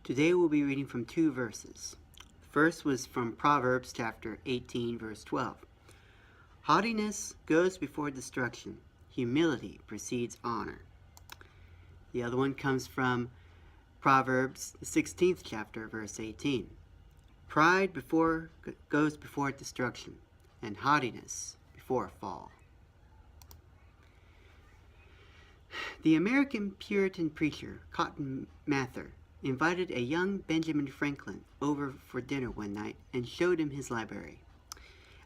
Today we'll be reading from two verses. The first was from Proverbs chapter 18, verse 12. Haughtiness goes before destruction. Humility precedes honor. The other one comes from Proverbs, the 16th chapter, verse 18. Pride goes before destruction, and haughtiness before a fall. The American Puritan preacher, Cotton Mather, invited a young Benjamin Franklin over for dinner one night and showed him his library.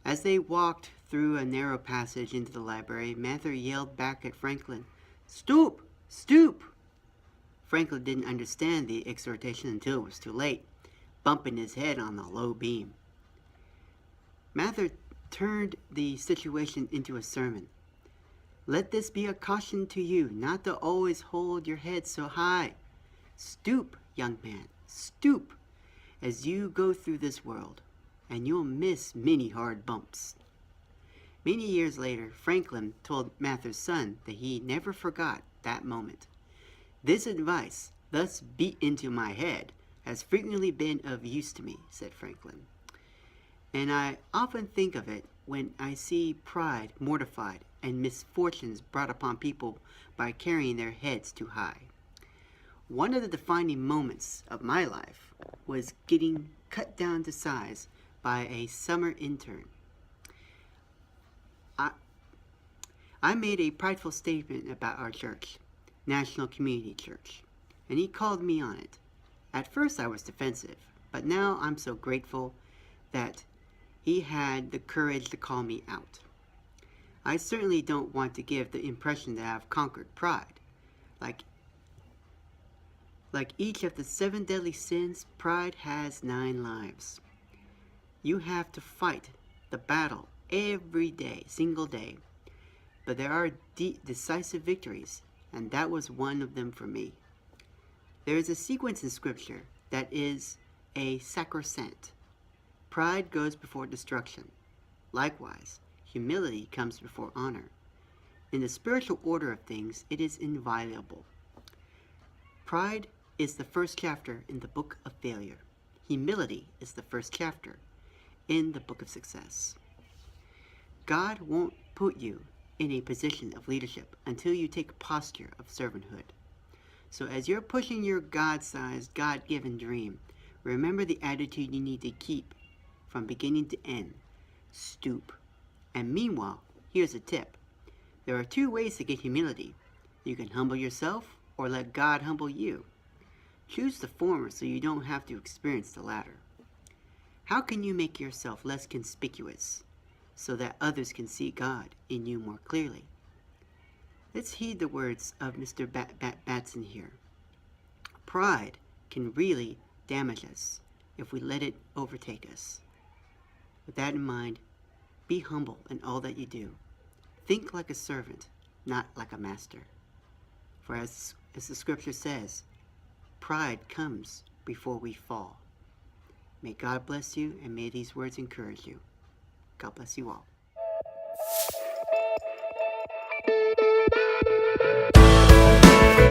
As they walked through a narrow passage into the library, Mather yelled back at Franklin, "Stoop! Stoop!" Franklin didn't understand the exhortation until it was too late, bumping his head on the low beam. Mather turned the situation into a sermon. "Let this be a caution to you not to always hold your head so high. Stoop, young man, stoop as you go through this world, and you'll miss many hard bumps." Many years later, Franklin told Mather's son that he never forgot that moment. "This advice, thus beat into my head, has frequently been of use to me," said Franklin. "And I often think of it when I see pride mortified and misfortunes brought upon people by carrying their heads too high. One of the defining moments of my life was getting cut down to size by a summer intern. I made a prideful statement about our church, National Community Church, and he called me on it. At first I was defensive, but now I'm so grateful that he had the courage to call me out. I certainly don't want to give the impression that I've conquered pride. Like each of the 7 deadly sins, pride has 9 lives. You have to fight the battle every day, single day. But there are decisive victories, and that was one of them for me. There is a sequence in Scripture that is a sacrosanct. Pride goes before destruction. Likewise, humility comes before honor. In the spiritual order of things, it is inviolable. Pride is the first chapter in the book of failure. Humility is the first chapter in the book of success. God won't put you in a position of leadership until you take a posture of servanthood. So as you're pushing your God-sized, God-given dream, remember the attitude you need to keep from beginning to end. Stoop. And meanwhile, here's a tip. There are 2 ways to get humility. You can humble yourself or let God humble you. Choose the former so you don't have to experience the latter. How can you make yourself less conspicuous so that others can see God in you more clearly? Let's heed the words of Mr. Batterson here. Pride can really damage us if we let it overtake us. With that in mind, be humble in all that you do. Think like a servant, not like a master. For as the scripture says, pride comes before we fall. May God bless you, and may these words encourage you. God bless you all.